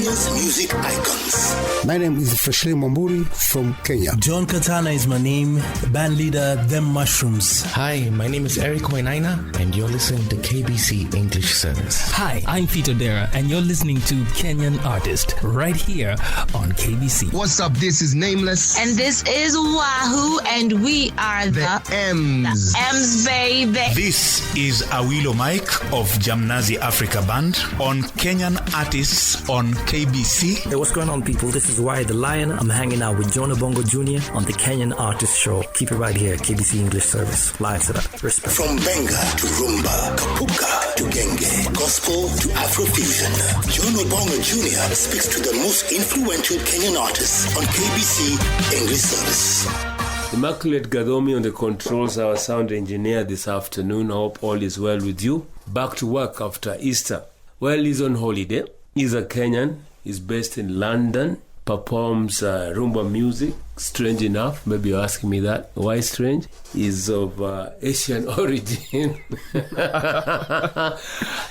Kenya's music icons. My name is Freshly Mwamburi from Kenya. John Katana is my name, band leader, Them Mushrooms. Hi, my name is Eric Wainaina, and you're listening to KBC English Service. Hi, I'm Fito Dera, and you're listening to Kenyan Artists right here on KBC. What's up? This is Nameless. And this is Wahoo, and we are the M's. The M's, baby. This is Awilo Mike of Jamnazi Africa Band on Kenyan Artists on KBC. Hey, what's going on, people? This is Why the Lion. I'm hanging out with John Obongo Jr. on the Kenyan Artists Show. Keep it right here, KBC English Service. Live to that. Respect. From Benga to Rumba, Kapuka to Genge, Gospel to Afrofusion, John Obongo Jr. speaks to the most influential Kenyan artists on KBC English Service. Immaculate Gadomi on the controls, our sound engineer this afternoon. I hope all is well with you. Back to work after Easter. Well, he's on holiday. He's a Kenyan. He's based in London. Performs rumba music. Strange enough, maybe you're asking me that. Why strange? He's of Asian origin. I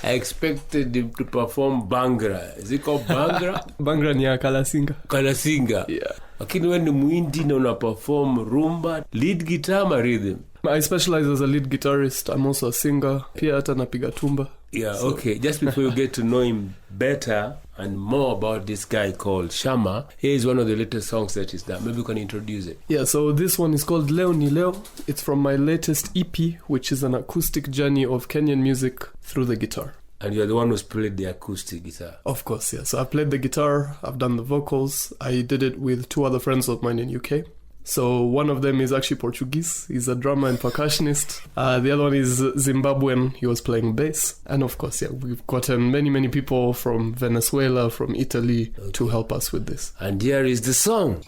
expected him to perform Bangra. Is it called Bangra? Bangra ni ya Kalasinga. Kalasinga. Yeah. Lakini when ni muindi na una perform rumba, lead guitar ma rhythm. I specialize as a lead guitarist. I'm also a singer. Pia hata napiga tumba. Yeah, so. Okay. Just before you get to know him better and more about this guy called Shama, here is one of the latest songs that is done. Maybe you can introduce it. Yeah, so this one is called Leo Ni Leo. It's from my latest EP, which is an acoustic journey of Kenyan music through the guitar. And you're the one who's played the acoustic guitar? Of course, yeah. So I played the guitar, I've done the vocals. I did it with two other friends of mine in UK. So one of them is actually Portuguese. He's a drummer and percussionist. The other one is Zimbabwean. He was playing bass. And of course, yeah, we've gotten many people from Venezuela, from Italy to help us with this. And here is the song.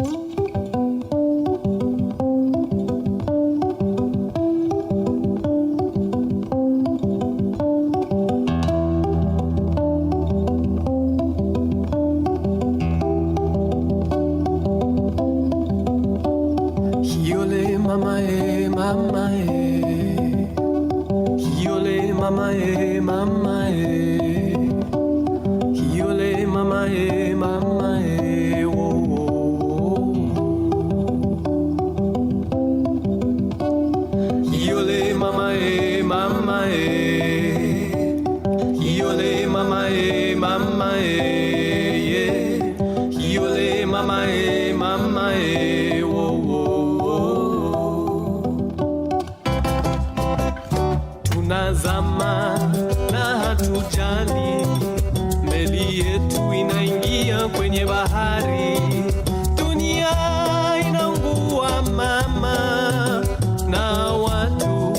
Tunazama na hatujali, meli yetu inaingia kwenye bahari, dunia inaungua mama, na watu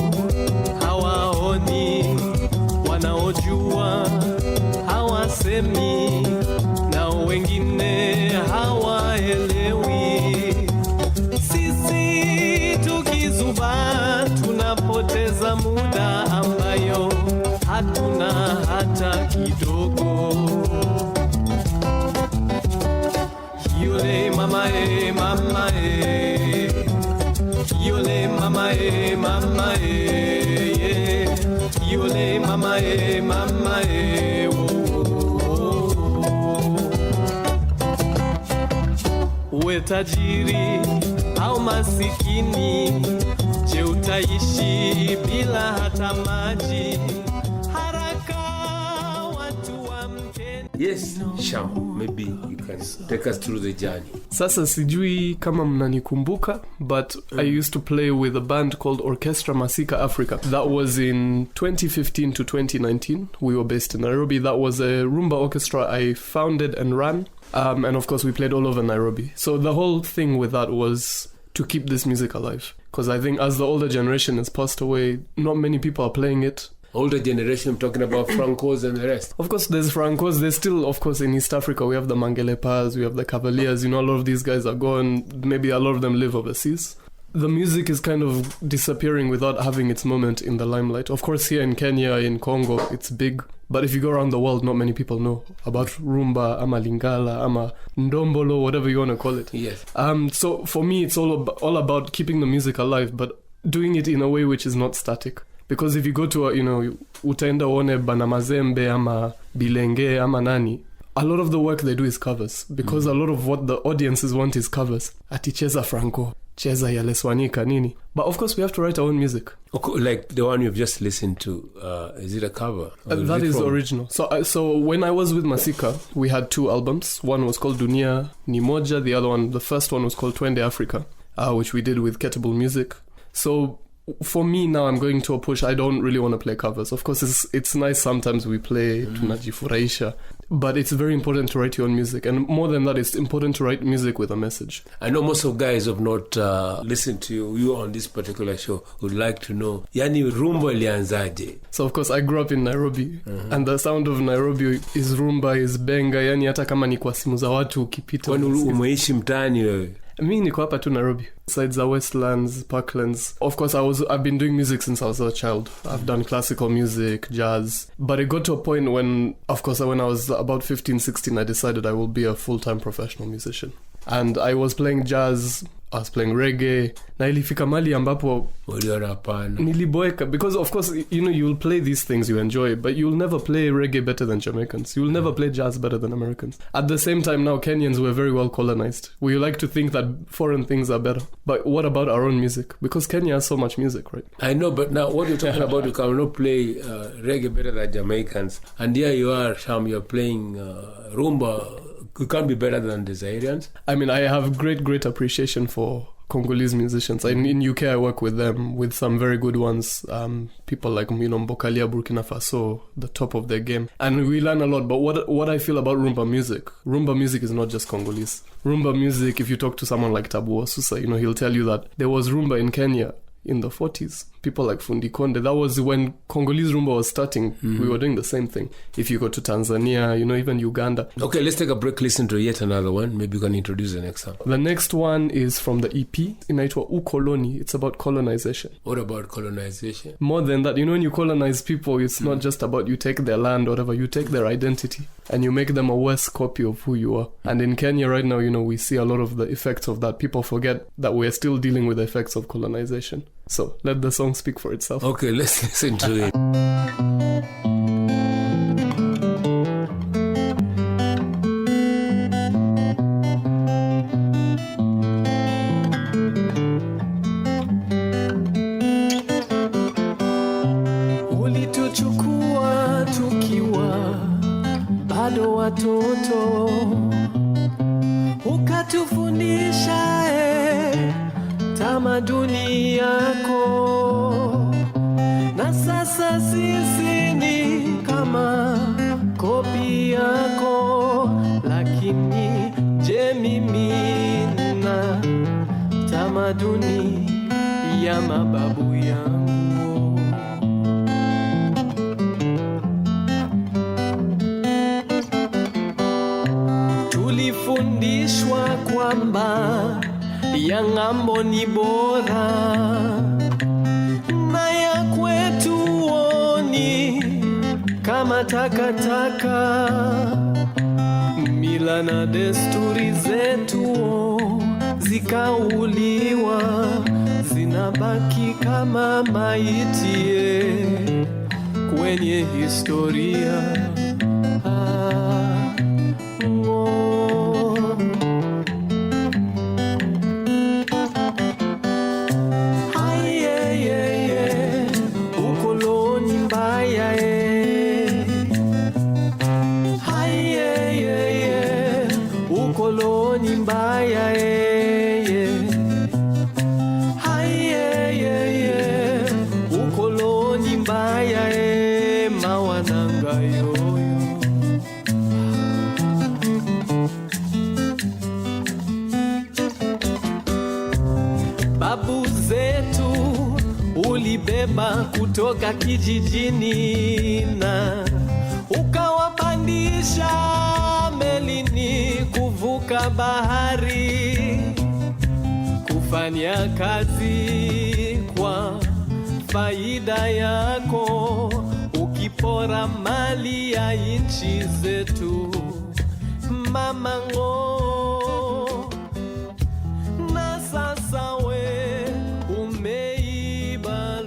hawaoni, wanaojua hawasemi, na wengine hawaelewi. Sisi tukizuba tunapoteza muda ambayo hatuna hata kidogo. Yole mama mama yole mama mama yole mama mama uwe tajiri au masikini, je utaishi bila hata maji? Haraka watu wamke. Yes, Shama, maybe you can take us through the journey. Sasa sijui kama mnanikumbuka, but I used to play with a band called Orchestra Masika Africa. That was in 2015 to 2019. We were based in Nairobi. That was a rumba orchestra I founded and ran. And of course we played all over Nairobi. So the whole thing with that was to keep this music alive. Because I think as the older generation has passed away, not many people are playing it. Older generation, I'm talking about Francos and the rest. Of course, there's Francos. There's still, of course, in East Africa, we have the Mangelepas, we have the Cavaliers. You know, a lot of these guys are gone. Maybe a lot of them live overseas. The music is kind of disappearing without having its moment in the limelight. Of course, here in Kenya, in Congo, it's big. But if you go around the world, not many people know about rumba, ama lingala, ama ndombolo, whatever you want to call it. Yes. So for me, it's all about keeping the music alive, but doing it in a way which is not static. Because if you go to utaenda uone Banamazembe ama Bilenge ama nani, a lot of the work they do is covers, because a lot of what the audiences want is covers. Ati cheza Franco, cheza ya Leswanika nini. But of course we have to write our own music. Like the one you've just listened to, is it a cover? That is original. So when I was with Masika, we had 2 albums. One was called Dunia Ni Moja, the other one, the first one was called Twende Africa, which we did with Ketable Music. So for me now, I'm going to a push. I don't really want to play covers. Of course, it's nice sometimes we play tunajifurahisha, but it's very important to write your own music. And more than that, it's important to write music with a message. I know most of guys have not listened to you on this particular show would like to know, yani rumba ilianzaje? So of course, I grew up in Nairobi, and the sound of Nairobi is rumba, is benga, yani hata kama ni kwa simu za watu ukipita. Kwani umeishi mtaani wewe? Mi niko hapa tu Nairobi, sides the Westlands, Parklands. Of course, I've been doing music since I was a child. I've done classical music, jazz, but it got to a point when I was about 15, 16, I decided I will be a full-time professional musician. And I was playing jazz, I was playing reggae, na ilifika mali ambapo niliboeka, because of course, you'll play these things you enjoy, but you'll never play reggae better than Jamaicans. You'll never play jazz better than Americans. At the same time now, Kenyans were very well colonized. We like to think that foreign things are better. But what about our own music? Because Kenya has so much music, right? I know, but now what you're talking about, you cannot play reggae better than Jamaicans. And here you are, Sham, you're playing rumba. You can't be better than the Zairians. I mean, I have great appreciation for Congolese musicians. In UK, I work with them, with some very good ones. People like, Mbokalia, Burkina Faso, the top of their game. And we learn a lot. But what I feel about rumba music is not just Congolese. Rumba music, if you talk to someone like Tabu Osusa, he'll tell you that there was rumba in Kenya in the 40s. People like Fundi Konde, that was when Congolese rumba was starting. We were doing the same thing. If you go to Tanzania, even Uganda. Okay, let's take a break, listen to yet another one. Maybe you can introduce the next one. The next one is from the EP, inaitwa Ukoloni. It's about colonization. What about colonization? More than that, when you colonize people, it's not just about you take their land or whatever, you take their identity and you make them a worse copy of who you are. And in Kenya right now, we see a lot of the effects of that. People forget that we're still dealing with the effects of colonization. So let the song speak for itself. Okay, let's listen to it. Ulituchukua tukiwa bado watoto, ukatufundisha tamaduni yako, na sasa sisi ni kama kopi yako. Lakini je, mimi na tamaduni ya mababu yangu? Tulifundishwa kwamba ya ng'ambo ni bora na ya kwetu oni kama takataka. Mila na desturi zetu zikauliwa, zinabaki kama maiti kwenye historia. Babu zetu ulibeba kutoka kijijini na ukawapandisha melini kuvuka bahari, kufanya kazi kwa faida yako, ukipora mali ya nchi zetu. Mama ngo, na sasa we umeiba.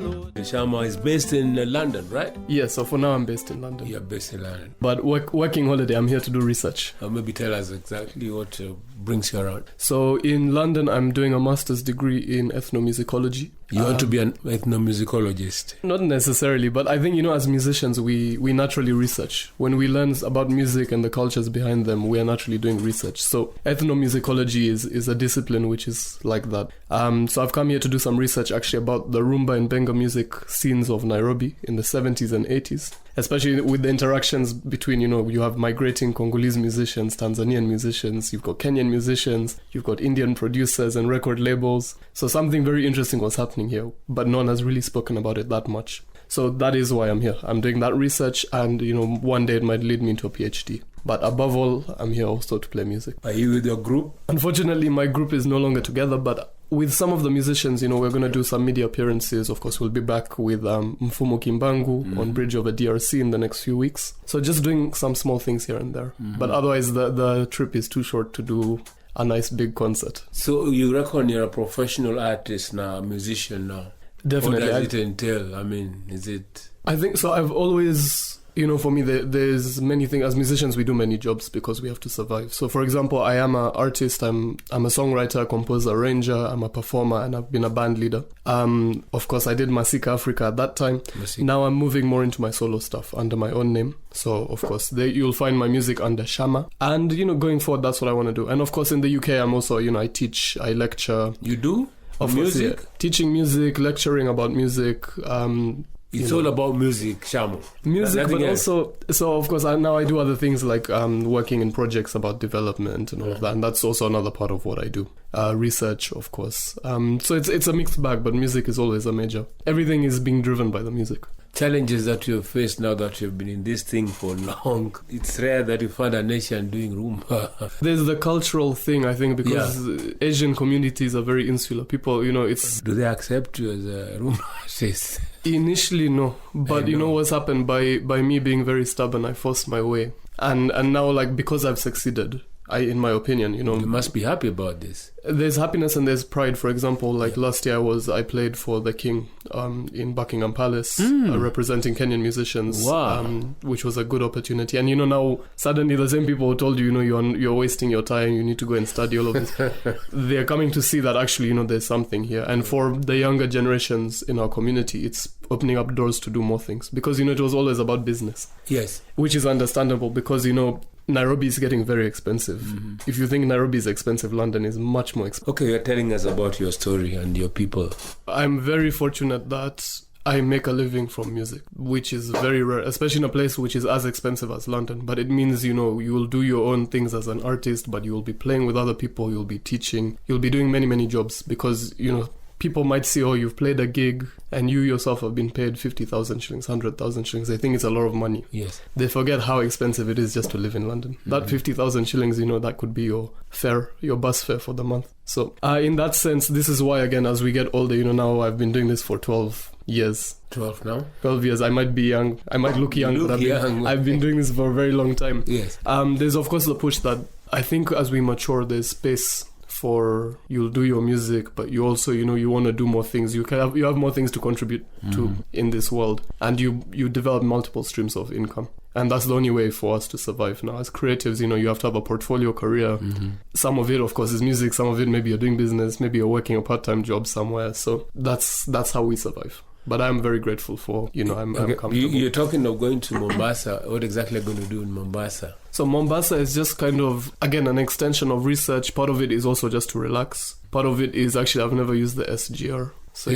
Shama is based in London, right? Yeah, so for now I'm based in London. You're based in London. But working holiday, I'm here to do research. Maybe tell us exactly what brings you around. So in London, I'm doing a master's degree in ethnomusicology. You want to be an ethnomusicologist? Not necessarily, but I think, as musicians, we naturally research. When we learn about music and the cultures behind them, we are naturally doing research. So ethnomusicology is a discipline which is like that. So I've come here to do some research actually about the Rumba and Benga music scenes of Nairobi in the 70s and 80s. Especially with the interactions between, you have migrating Congolese musicians, Tanzanian musicians, you've got Kenyan musicians, you've got Indian producers and record labels. So something very interesting was happening here, but no one has really spoken about it that much. So that is why I'm here. I'm doing that research and, one day it might lead me into a PhD. But above all, I'm here also to play music. Are you with your group? Unfortunately, my group is no longer together, but with some of the musicians, we're going to do some media appearances. Of course, we'll be back with Mfumo Kimbangu on Bridge Over DRC in the next few weeks. So just doing some small things here and there. But otherwise, the trip is too short to do a nice big concert. So you reckon you're a professional artist now, a musician now? Definitely. What does it entail? I mean, is it... I think so. I've always... for me, there's many things. As musicians, we do many jobs because we have to survive. So, for example, I am an artist. I'm a songwriter, composer, arranger. I'm a performer, and I've been a band leader. Of course, I did Masika Africa at that time. Now I'm moving more into my solo stuff under my own name. So, of course, you'll find my music under Shama. And, going forward, that's what I want to do. And, of course, in the UK, I'm also, I teach, I lecture. You do? Of music? Course, yeah. Teaching music, lecturing about music, It's all about music, Shama. Music, but also, so of course, now I do other things like working in projects about development and all of that. And that's also another part of what I do. Research, of course. So it's a mixed bag, but music is always a major. Everything is being driven by the music. Challenges that you've faced now that you've been in this thing for long. It's rare that you find a nation doing Rumba. There's the cultural thing, I think, because Asian communities are very insular. People, it's... Do they accept you as a Rumba artist? Initially, no. But you know what's happened? By me being very stubborn, I forced my way. And now, because I've succeeded, in my opinion, You must be happy about this. There's happiness and there's pride. For example, last year I played for the King in Buckingham Palace, representing Kenyan musicians, which was a good opportunity. And now suddenly the same people who told you, you're wasting your time, you need to go and study all of this. They're coming to see that actually, there's something here. And for the younger generations in our community, it's opening up doors to do more things because, it was always about business. Yes. Which is understandable because, Nairobi is getting very expensive. If you think Nairobi is expensive, London is much more expensive. Okay, you're telling us about your story and your people. I'm very fortunate that I make a living from music, which is very rare, especially in a place which is as expensive as London. But it means, you will do your own things as an artist, but you will be playing with other people, you'll be teaching, you'll be doing many, many jobs because, people might see, you've played a gig and you yourself have been paid 50,000 shillings, 100,000 shillings. They think it's a lot of money. Yes. They forget how expensive it is just to live in London. That 50,000 shillings, that could be your fare, your bus fare for the month. So in that sense, this is why, again, as we get older, now I've been doing this for 12 years. 12 now? 12 years. I might be young. I might look young, but I've been doing this for a very long time. Yes. There's, of course, the push that I think as we mature, there's space for you'll do your music, but you also, you want to do more things. You have more things to contribute to in this world, and you develop multiple streams of income. And that's the only way for us to survive now. As creatives, you have to have a portfolio career. Some of it, of course, is music. Some of it, maybe you're doing business. Maybe you're working a part-time job somewhere. So that's how we survive. But I'm very grateful for, I'm comfortable. You're talking of going to Mombasa. What exactly are you going to do in Mombasa? So Mombasa is just kind of, again, an extension of research. Part of it is also just to relax. Part of it is actually, I've never used the SGR. So,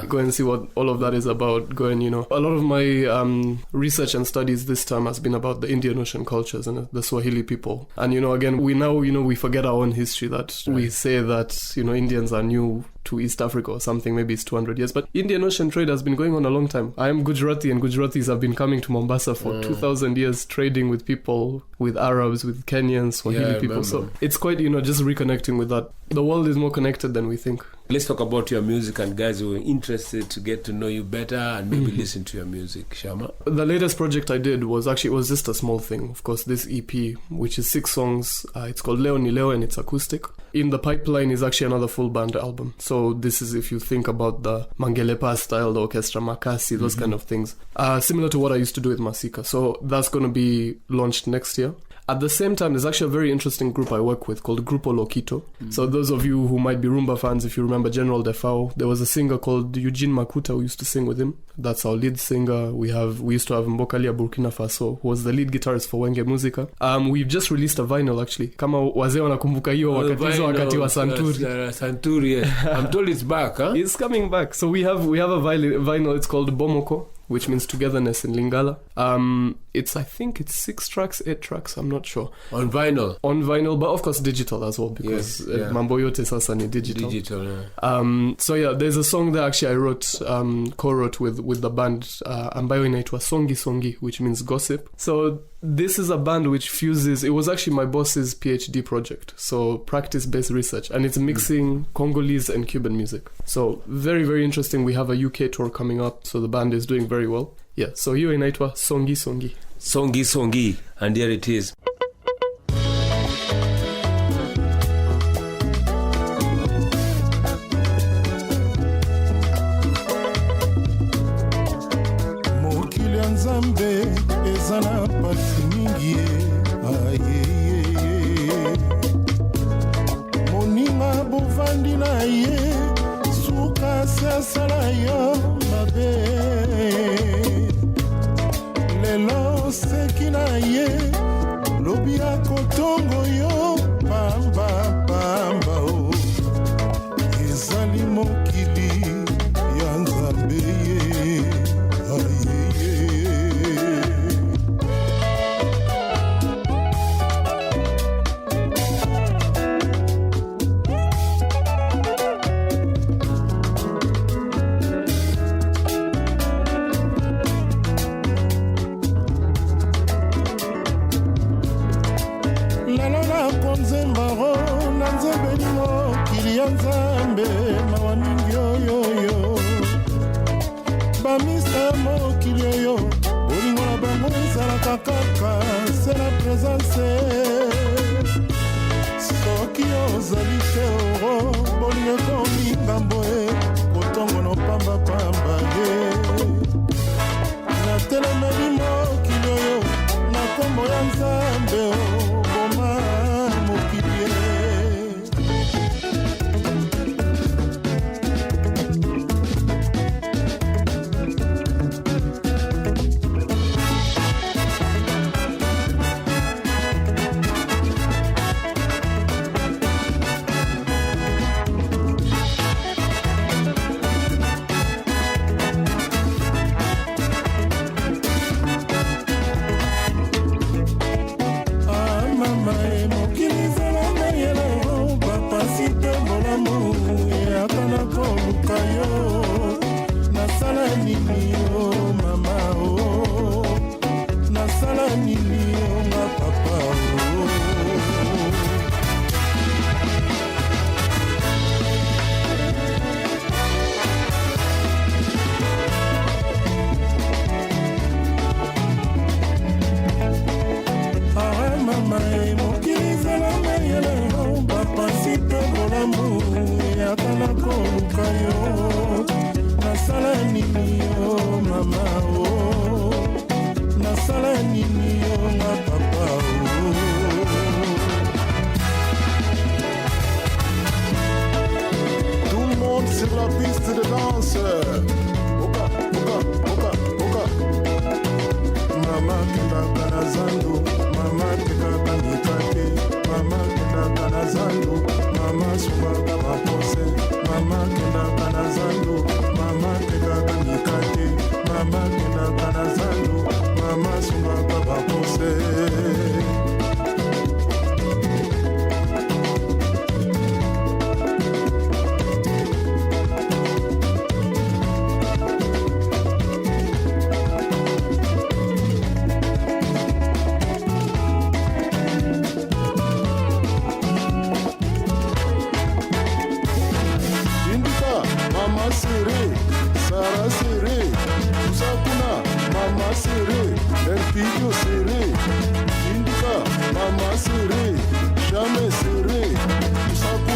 go and see what all of that is about. Go and, a lot of my research and studies this time has been about the Indian Ocean cultures and the Swahili people. And, again, we forget our own history that we say that, Indians are new to East Africa or something, maybe it's 200 years. But Indian Ocean trade has been going on a long time. I am Gujarati, and Gujaratis have been coming to Mombasa for 2,000 years, trading with people, with Arabs, with Kenyans, Swahili people. So it's quite, just reconnecting with that. The world is more connected than we think. Let's talk about your music and guys who are interested to get to know you better and maybe listen to your music, Shama. The latest project I did was just a small thing. Of course, this EP, which is 6 songs, it's called Leo Ni Leo and it's acoustic. in the pipeline is actually another full band album. So this is if you think about the Mangelepa style, the orchestra makasi, those kind of things. Similar to what I used to do with Masika. So that's going to be launched next year. At the same time, there's actually a very interesting group I work with called Grupo Loquito. So those of you who might be Rumba fans, if you remember General Defao, there was a singer called Eugene Makuta who used to sing with him. That's our lead singer. We used to have Mbokalia Burkina Faso, who was the lead guitarist for Wenge Musica. We've just released a vinyl actually. Kama wazee wanakumbuka hiyo wakati wa Santuri. Santuri, yeah. I'm told it's back, huh? It's coming back. So we have a vinyl. It's called Bomoko, which means togetherness in Lingala. I think it's 6 tracks, 8 tracks, I'm not sure. On vinyl, but of course digital as well, because mambo yote sasa ni digital. Yeah. So yeah, there's a song that actually I wrote, co-wrote with the band, ambayo inaitwa Songi Songi, which means gossip. So this is a band which fuses, it was actually my boss's PhD project, so practice-based research, and it's mixing Congolese and Cuban music. So very, very interesting. We have a UK tour coming up, so the band is doing very well. Yeah, so hiyo inaitwa Songi Songi. Songi Songi, and here it is. Mokili ya Nzambe ezana pasi mingi moninga bovandi na ye suka sasala yo mabe lelo seki na ye lobi ya kotongo yo pamba pamba o ezali mokili ya Nzambe ye Nzambe mawa mingi oyoyo bamisa mokili oyo bolingo na bango ezalaka kaka se na présence soki ozali te oro bolingo ekomi ngambo kotongo no pambapamba ye natelemeli mokili oyo na kombo ya Nzambe boma mokili Shama,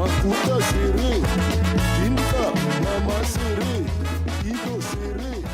makuta siri Inka mama siri Ido siri.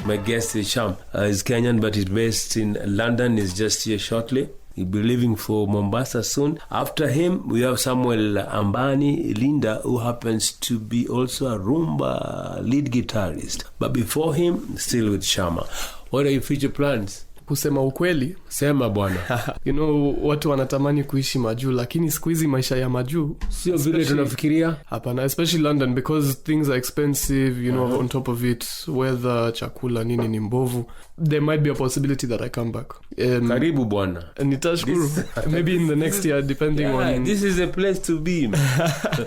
My guest is Sham. He's Kenyan but he's based in London. He's just here shortly. He'll be leaving for Mombasa soon. After him, we have Samuel Ambani Linda, who happens to be also a rumba lead guitarist. But before him, still with Shama. What are your future plans? Kusema ukweli, sema bwana. You know, watu wanatamani kuishi majuu, lakini siku hizi maisha ya majuu sio vile tunafikiria. Hapana, especially London, because things are expensive, you know, on top of it, weather, chakula, nini ni mbovu. There might be a possibility that I come back. Karibu bwana. Nitashukuru. Maybe in the next year, depending on... This is a place to be.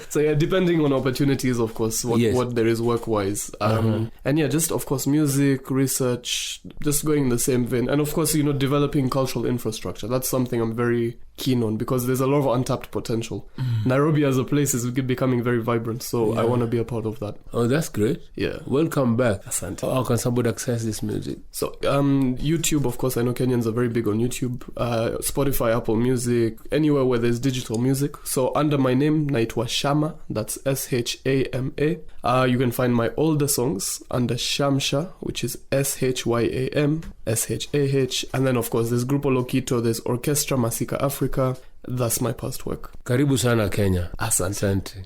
So yeah, depending on opportunities, of course, what there is work-wise. And yeah, just, of course, music, research, just going in the same vein. And of course, you know, developing cultural infrastructure. That's something I'm very keen on because there's a lot of untapped potential. Nairobi as a place is becoming very vibrant, so I want to be a part of that. Oh, that's great. Yeah. Welcome back. Asante. How can somebody access this music? So, YouTube, of course, I know Kenyans are very big on YouTube. Spotify, Apple Music, anywhere where there's digital music. So, under my name, naitwa Shama, that's Shama. You can find my older songs under Shamsha, which is Syam, Shah, and then, of course, there's Grupo Lokito, there's Orchestra Masika Africa. That's my past work. Karibu sana Kenya. Asante.